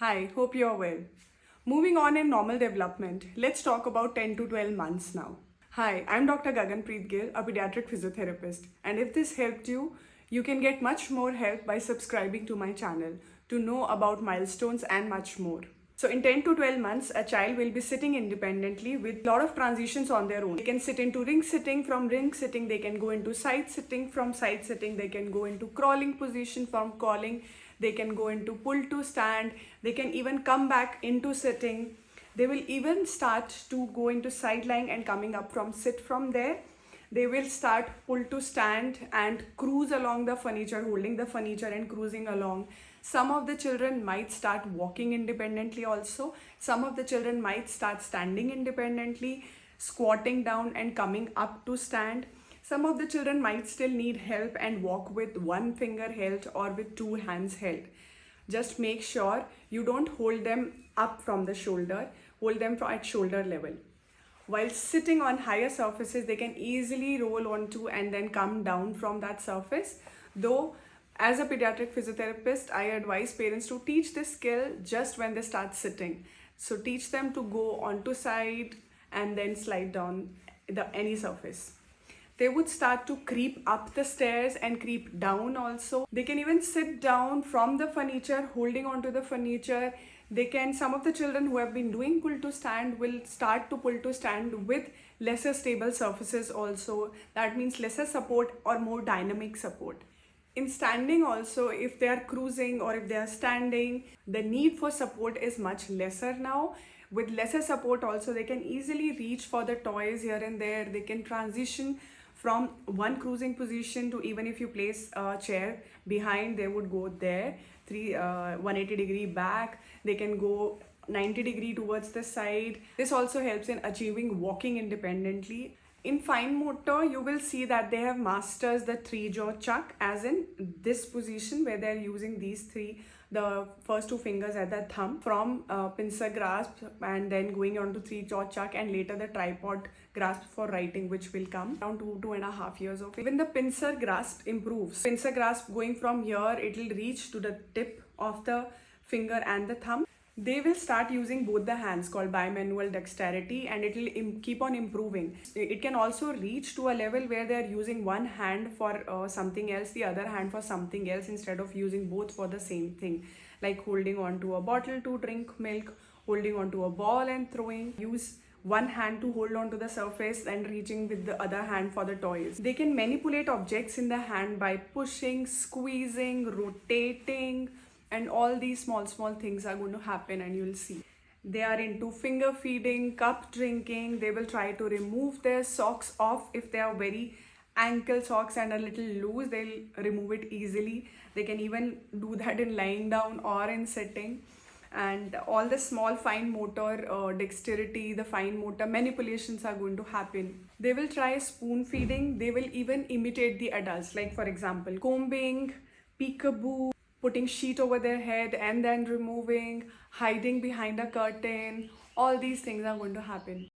Hi, hope you're well. Moving on in normal development, let's talk about 10 to 12 months now. Hi, I'm Dr. Gaganpreet Gill, a pediatric physiotherapist, and if this helped you, you can get much more help by subscribing to my channel to know about milestones and much more. So in 10 to 12 months, a child will be sitting independently with a lot of transitions on their own. They can sit into ring sitting, from ring sitting, they can go into side sitting, from side sitting, they can go into crawling position, from crawling, they can go into pull to stand, they can even come back into sitting. They will even start to go into side lying and coming up from sit from there. They will start pull to stand and cruise along the furniture, holding the furniture and cruising along. Some of the children might start walking independently also. Some of the children might start standing independently, squatting down and coming up to stand. Some of the children might still need help and walk with one finger held or with two hands held. Just make sure you don't hold them up from the shoulder, hold them at shoulder level. While sitting on higher surfaces, they can easily roll onto and then come down from that surface. Though, as a pediatric physiotherapist, I advise parents to teach this skill just when they start sitting. So teach them to go onto side and then slide down any surface. They would start to creep up the stairs and creep down also. They can even sit down from the furniture, holding onto the furniture. Some of the children who have been doing pull to stand will start to pull to stand with lesser stable surfaces also. That means lesser support or more dynamic support. In standing also, if they are cruising or if they are standing, the need for support is much lesser now. With lesser support also, they can easily reach for the toys here and there. They can transition from one cruising position to, even if you place a chair behind, they would go there, 180-degree back. They can go 90-degree towards the side. This also helps in achieving walking independently. In fine motor, you will see that they have masters the three-jaw chuck, as in this position where they're using the first two fingers at the thumb, from pincer grasp and then going on to three-jaw chuck, and later the tripod grasp for writing, which will come around 2.5 years of age. Even the pincer grasp improves. Pincer grasp going from here, it will reach to the tip of the finger and the thumb. They will start using both the hands, called bimanual dexterity, and it will keep on improving. It can also reach to a level where they are using one hand for something else, the other hand for something else, instead of using both for the same thing, like holding on to a bottle to drink milk, holding on to a ball and throwing. Use one hand to hold on to the surface and reaching with the other hand for the toys. They can manipulate objects in the hand by pushing, squeezing, rotating, and all these small things are going to happen, and you'll see. They are into finger feeding, cup drinking. They will try to remove their socks off. If they are very ankle socks and a little loose, they'll remove it easily. They can even do that in lying down or in sitting. And all the small fine motor dexterity, the fine motor manipulations are going to happen. They will try spoon feeding. They will even imitate the adults, like for example combing, peekaboo, putting sheet over their head and then removing, hiding behind a curtain. All these things are going to happen.